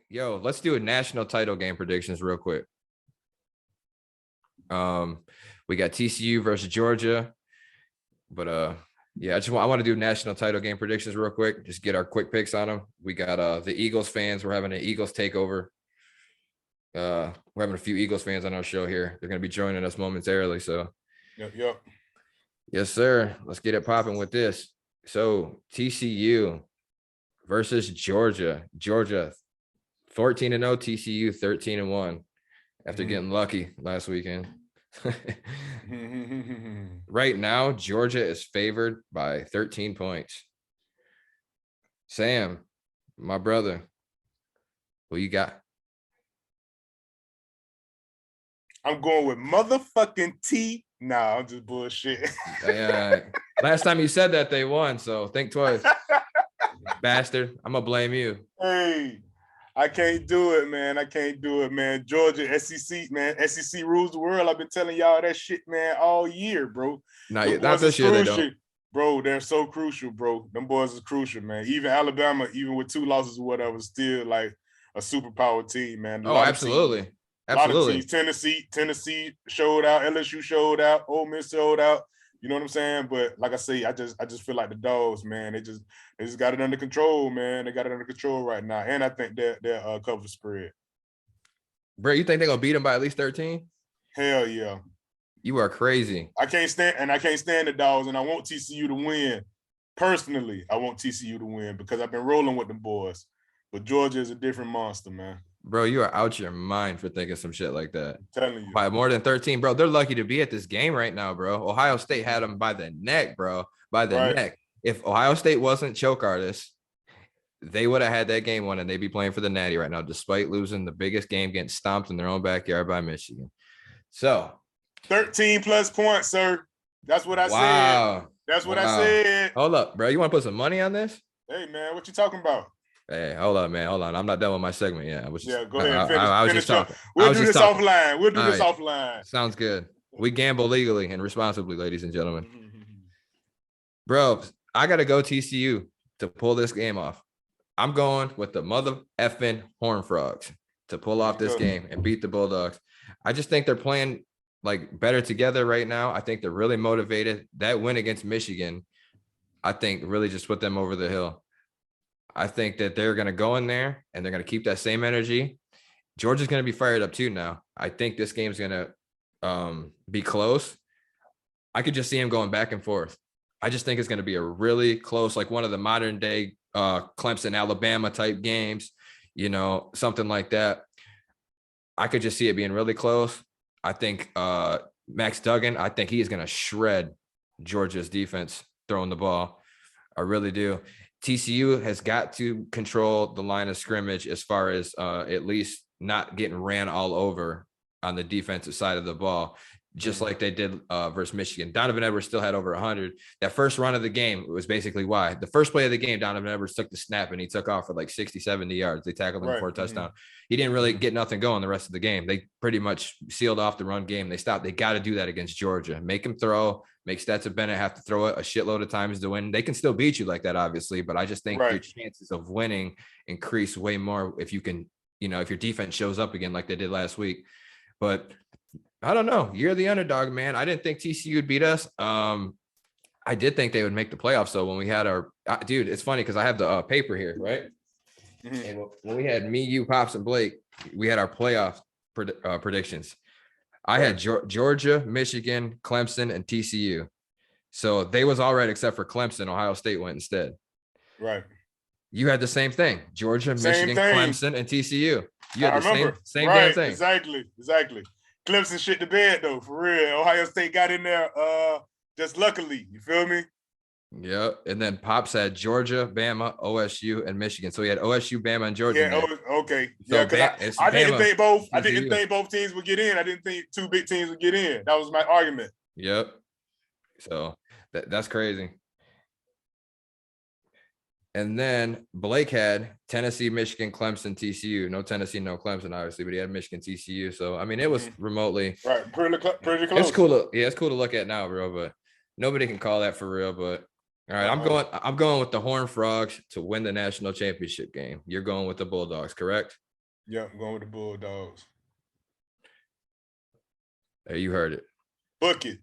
Yo, let's do a national title game predictions real quick. We got TCU versus Georgia, but yeah, I want to do national title game predictions real quick. Just get our quick picks on them. We got the Eagles fans. We're having an Eagles takeover. We're having a few Eagles fans on our show here. They're gonna be joining us momentarily. So, Yep. Yes, sir. Let's get it popping with this. So TCU versus Georgia. Georgia 14-0, TCU 13-1 after getting lucky last weekend. Right now, Georgia is favored by 13 points. Sam, my brother, who you got? I'm going with motherfucking T. Nah, I'm just bullshit. Last time you said that, they won, so think twice. Bastard. I'm going to blame you. Hey, I can't do it, man. I can't do it, man. Georgia, SEC, man. SEC rules the world. I've been telling y'all that shit, man, all year, bro. Not this year, they don't. Bro, they're so crucial, bro. Them boys is crucial, man. Even Alabama, even with 2 losses or whatever, still like a superpower team, man. Absolutely. A lot of teams. Tennessee showed out. LSU showed out. Ole Miss showed out. You know what I'm saying? But like I say, I just feel like the Dogs, man. They just got it under control, man. They got it under control right now, and I think they're cover the spread. Bro, you think they're gonna beat them by at least 13? Hell yeah. You are crazy. I can't stand the Dogs, and I want TCU to win. Personally, I want TCU to win because I've been rolling with them boys. But Georgia is a different monster, man. Bro, you are out your mind for thinking some shit like that. I'm telling you. By more than 13, bro. They're lucky to be at this game right now, bro. Ohio State had them by the neck, bro. By the neck. If Ohio State wasn't choke artists, they would have had that game won and they'd be playing for the Natty right now, despite losing the biggest game, getting stomped in their own backyard by Michigan. So 13 plus points, sir. That's what I said. That's what I said. Hold up, bro. You want to put some money on this? Hey, man, what you talking about? Hey, hold on, man. Hold on. I'm not done with my segment yet. Go ahead. I was just talking. We'll do this offline. Sounds good. We gamble legally and responsibly, ladies and gentlemen. Bro, I got to go TCU to pull this game off. I'm going with the mother effing Horned Frogs to pull off this game and beat the Bulldogs. I just think they're playing like better together right now. I think they're really motivated. That win against Michigan, I think really just put them over the hill. I think that they're going to go in there and they're going to keep that same energy. Georgia's going to be fired up too now. I think this game's going to be close. I could just see him going back and forth. I just think it's going to be a really close, like one of the modern day Clemson, Alabama type games, you know, something like that. I could just see it being really close. I think Max Duggan, I think he is going to shred Georgia's defense throwing the ball. I really do. TCU has got to control the line of scrimmage as far as at least not getting ran all over on the defensive side of the ball, just like they did versus Michigan. Donovan Edwards still had over 100. That first run of the game was basically why. The first play of the game, Donovan Edwards took the snap and he took off for like 60, 70 yards. They tackled him for a touchdown. He didn't really get nothing going the rest of the game. They pretty much sealed off the run game. They stopped. They got to do that against Georgia. Make him throw. Make Stetson Bennett have to throw it a shitload of times to win. They can still beat you like that, obviously, but I just think your chances of winning increase way more if you can, you know, if your defense shows up again like they did last week. But I don't know. You're the underdog, man. I didn't think TCU would beat us. I did think they would make the playoffs. So when we had our dude, it's funny because I have the paper here, right? And when we had me, you, Pops, and Blake, we had our playoff predictions. I had Georgia, Michigan, Clemson, and TCU. So they was all right except for Clemson. Ohio State went instead. Right. You had the same thing. Georgia, Michigan, Clemson, and TCU. You had the same damn thing. Exactly. Clemson shit the bed though, for real. Ohio State got in there just luckily. You feel me? Yeah. And then Pops had Georgia, Bama, OSU, and Michigan. So he had OSU, Bama, and Georgia. Yeah, okay. So yeah, because I didn't think both. I didn't think both teams would get in. I didn't think 2 big teams would get in. That was my argument. Yep. So that's crazy. And then Blake had Tennessee, Michigan, Clemson, TCU. No Tennessee, no Clemson, obviously, but he had Michigan, TCU. So I mean, it was remotely pretty close. It's cool. It's cool to look at now, bro. But nobody can call that for real. But all right, I'm going with the Horned Frogs to win the national championship game. You're going with the Bulldogs, correct? Yep, I'm going with the Bulldogs. Hey, you heard it. Book it.